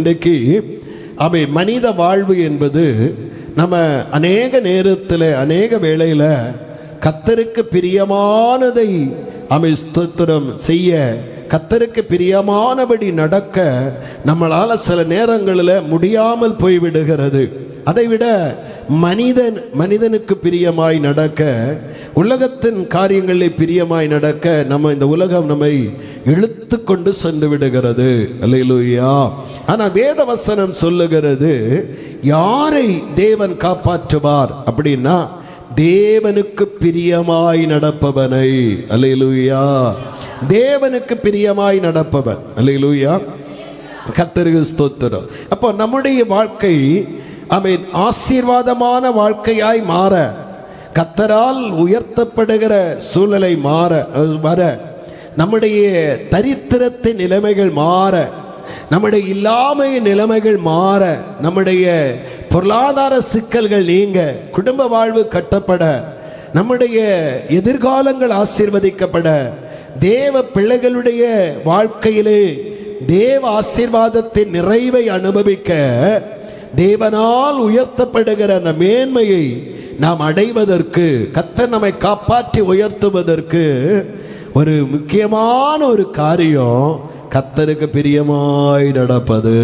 இன்றைக்கு மனித வாழ்வு என்பது நம்ம அநேக நேரத்தில் அநேக வேளையில் கர்த்தருக்கு பிரியமானதை ஸ்தோத்திரம் செய்ய, கர்த்தருக்கு பிரியமானபடி நடக்க நம்மளால் சில நேரங்களில் முடியாமல் போய்விடுகிறது. அதைவிட மனிதனுக்கு பிரியமாய் நடக்க, உலகத்தின் காரியங்களில் பிரியமாய் நடக்க இந்த உலகம் நம்மை இழுத்து கொண்டு சென்று விடுகிறது. அல்லேலூயா. ஆனால் வேத வசனம் சொல்லுகிறது, யாரை தேவன் காப்பாற்றுவார் அப்படின்னா தேவனுக்கு பிரியமாய் நடப்பவனை. அல்லேலூயா. தேவனுக்கு பிரியமாய் நடப்பவன். அல்லேலூயா. கர்த்தருக்கு ஸ்தோத்திரம். அப்போ நம்முடைய வாழ்க்கை ஆசீர்வாதமான வாழ்க்கையாய் மாற, கர்த்தரால் உயர்த்தப்படுகிற சூழ்நிலை வர, நம்முடைய தரித்திரத்தின் நிலைமைகள் மாற, நம்முடைய இல்லாமை நிலைமைகள் மாற, நம்முடைய பொருளாதார சிக்கல்கள் நீங்க, குடும்ப வாழ்வு கட்டப்பட, நம்முடைய எதிர்காலங்கள் ஆசீர்வதிக்கப்பட, தேவ பிள்ளைகளுடைய வாழ்க்கையிலே தேவ ஆசீர்வாதத்தின் நிறைவை அனுபவிக்க, தேவனால் உயர்த்தப்படுகிற அந்த மேன்மையை நாம் அடைவதற்கு, கர்த்தர் நம்மை காப்பாற்றி உயர்த்துவதற்கு ஒரு முக்கியமான ஒரு காரியம் கர்த்தருக்கு பிரியமாய் நடப்பது.